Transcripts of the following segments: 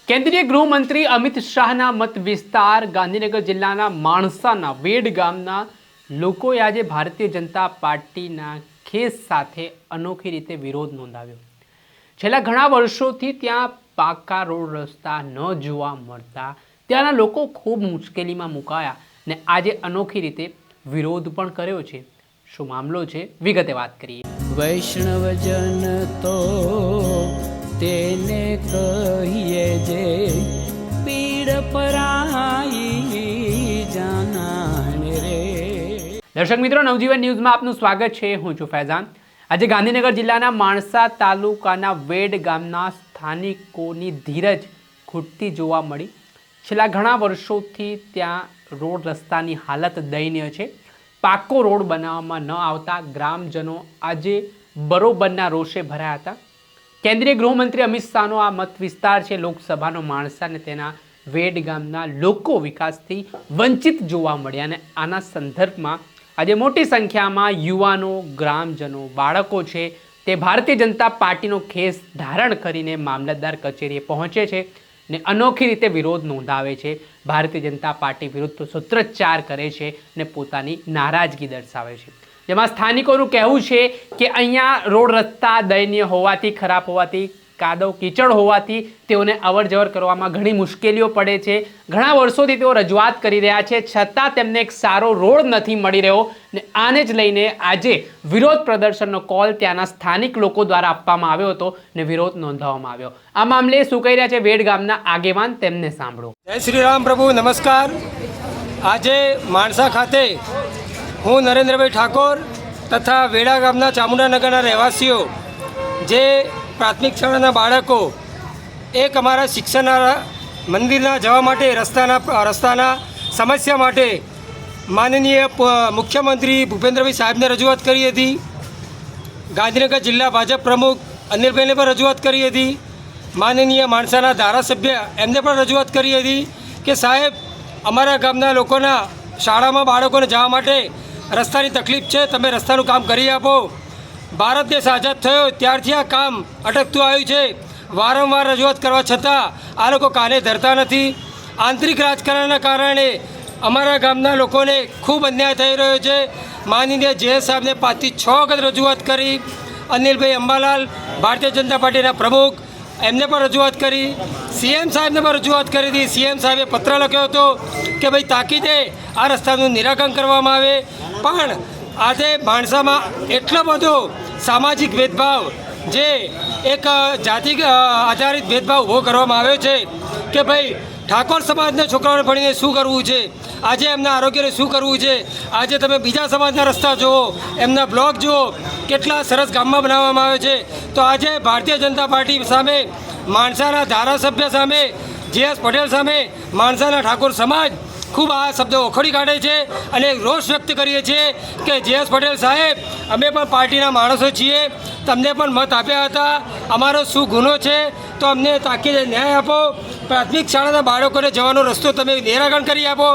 કેન્દ્રીય ગૃહમંત્રી અમિત શાહના મત વિસ્તાર ગાંધીનગર જિલ્લાના માણસાના વેડ ગામના લોકોએ આજે ભારતીય જનતા પાર્ટીના ખેસ સાથે અનોખી રીતે વિરોધ નોંધાવ્યો। છેલ્લા ઘણા વર્ષોથી ત્યાં પાકા રોડ રસ્તા ન જોવા મળતા ત્યાંના લોકો ખૂબ મુશ્કેલીમાં મુકાયા ને આજે અનોખી રીતે વિરોધ પણ કર્યો છે। શું મામલો છે વિગતે વાત કરીએ। વૈષ્ણવજન તો તેને કહીએ જે પીડ પરાઈ જાનાને રે। દર્શક મિત્રો, નવજીવન ન્યૂઝમાં આપનું સ્વાગત છે। હું છું ફૈઝાન। આજે ગાંધીનગર જિલ્લાના માણસા તાલુકાના વેડ ગામના સ્થાનિકોની ધીરજ ખૂટતી જોવા મળી। છેલ્લા ઘણા વર્ષોથી ત્યાં રોડ રસ્તાની હાલત દયનીય છે। પાકો રોડ બનાવવામાં ન આવતા ગ્રામજનો આજે બરોબરના રોષે ભરાયા હતા। કેન્દ્રીય ગૃહમંત્રી અમિત શાહનો આ મત વિસ્તાર છે લોકસભાનો માણસા અને તેના વેડ ગામના લોકો વિકાસથી વંચિત જોવા મળ્યા અને આના સંદર્ભમાં આજે મોટી સંખ્યામાં યુવાનો, ગ્રામજનો, બાળકો છે તે ભારતીય જનતા પાર્ટીનો ખેસ ધારણ કરીને મામલતદાર કચેરીએ પહોંચે છે ને અનોખી રીતે વિરોધ નોંધાવે છે। ભારતીય જનતા પાર્ટી વિરુદ્ધ સૂત્રોચ્ચાર કરે છે ને પોતાની નારાજગી દર્શાવે છે। જેમાં સ્થાનિકોનું કહેવું છે કે અહીંયા રોડ રસ્તા દયનીય હોવાથી, ખરાબ હોવાથી, કાદવ કીચડ હોવાથી તેઓને અવર જવર કરવામાં ઘણી મુશ્કેલીઓ પડે છે। ઘણા વર્ષોથી તેઓ રજૂઆત કરી રહ્યા છે, છતાં તેમને એક સારો રોડ નથી મળી રહ્યો ને આને જ લઈને આજે વિરોધ પ્રદર્શનનો કોલ ત્યાંના સ્થાનિક લોકો દ્વારા આપવામાં આવ્યો હતો ને વિરોધ નોંધાવવામાં આવ્યો। આ મામલે શું કહી રહ્યા છે વેડ ગામના આગેવાન, તેમને સાંભળો। જય શ્રી રામ પ્રભુ, નમસ્કાર। આજે માણસા ખાતે હું નરેન્દ્રભાઈ ઠાકોર તથા વેડા ગામના ચામુંડાનગરના રહેવાસીઓ જે પ્રાથમિક શાળાના બાળકો એક અમારા શિક્ષણના મંદિરના જવા માટે રસ્તાના સમસ્યા માટે માનનીય મુખ્યમંત્રી ભૂપેન્દ્રભાઈ સાહેબને રજૂઆત કરી હતી। ગાંધીનગર જિલ્લા ભાજપ પ્રમુખ અનિલભાઈને પણ રજૂઆત કરી હતી। માનનીય માણસાના ધારાસભ્ય એમને પણ રજૂઆત કરી હતી કે સાહેબ, અમારા ગામના લોકોના શાળામાં બાળકોને જવા માટે રસ્તાની તકલીફ છે, તમે રસ્તાનું કામ કરી આપો। ભારત દેશ આઝાદ થયો ત્યારથી આ કામ અટકતું આવ્યું છે। વારંવાર રજૂઆત કરવા છતાં આ લોકો કાને ધરતા નથી। આંતરિક રાજકારણના કારણે અમારા ગામના લોકોને ખૂબ અન્યાય થઈ રહ્યો છે। માનનીય જે સાહેબને 5 થી 6 વખત રજૂઆત કરી। અનિલભાઈ અંબાલાલ ભારતીય જનતા પાર્ટીના પ્રમુખ એમને પણ રજૂઆત કરી। સીએમ સાહેબને પણ રજૂઆત કરી હતી। સીએમ સાહેબે પત્ર લખ્યો હતો કે ભાઈ તાકીદે આ રસ્તાનું નિરાકરણ કરવામાં આવે। પણ આજે માણસામાં એટલો બધો સામાજિક ભેદભાવ, જે એક જાતિ આધારિત ભેદભાવ ઊભો કરવામાં આવ્યો છે કે ભાઈ ઠાકોર સમાજના છોકરાઓને ભણીને શું કરવું છે, આજે એમના આરોગ્યને શું કરવું છે। આજે તમે બીજા સમાજના રસ્તા જુઓ, એમના બ્લોક જુઓ, કેટલા સરસ ગામમાં બનાવવામાં આવે છે। તો આજે ભારતીય જનતા પાર્ટી સામે, માણસાના ધારાસભ્ય સામે, જે.એસ. પટેલ સામે માણસાના ઠાકોર સમાજ ખૂબ આ શબ્દો ઓખડી કાઢે છે અને રોષ વ્યક્ત કરીએ છીએ કે જે.એસ. પટેલ સાહેબ, અમે પણ પાર્ટીના માણસો છીએ, તમને પણ મત આપ્યા હતા, અમારો શું ગુનો છે તો અમને તાકીદે ન્યાય આપો। પ્રાથમિક શાળાના બાળકોને જવાનો રસ્તો તમે નિરાકરણ કરી આપો।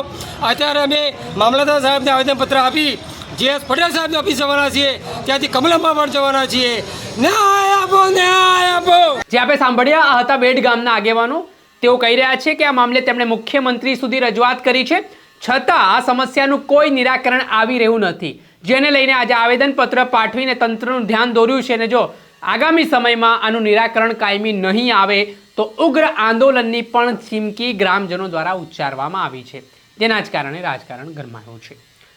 અત્યારે અમે મામલતદાર સાહેબને આવેદનપત્ર આપી જે.એસ. પટેલ સાહેબને ઓફિસ જવાના છીએ, ત્યાંથી કમલમ્બા પણ જવાના છીએ। ન્યાય આપો, ન્યાય આપો। જે આપણે સાંભળ્યા આ હતા વેડ ગામના આગેવાનો। તેઓ કહી રહ્યા છે કે આ મામલે તેમણે મુખ્યમંત્રી સુધી રજૂઆત કરી છે, છતાં આ સમસ્યાનું કોઈ નિરાકરણ આવી રહ્યું નથી, જેને લઈને આજે આવેદનપત્ર પાઠવીને તંત્રનું ધ્યાન દોર્યું છે અને જો આગામી સમયમાં આનું નિરાકરણ કાયમી નહીં આવે તો ઉગ્ર આંદોલનની પણ ચીમકી ગ્રામજનો દ્વારા ઉચ્ચારવામાં આવી છે, જેના જ કારણે રાજકારણ ગરમાયું છે।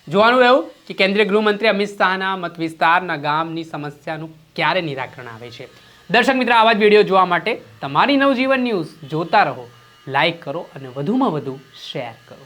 જોવાનું રહ્યું કે કેન્દ્રીય ગૃહમંત્રી અમિત શાહના મત વિસ્તારના ગામની સમસ્યાનું ક્યારે નિરાકરણ આવે છે। દર્શક મિત્રો, આવા જ વિડીયો જોવા માટે તમારી નવજીવન ન્યૂઝ જોતા રહો, લાઈક કરો અને વધુમાં વધુ શેર કરો।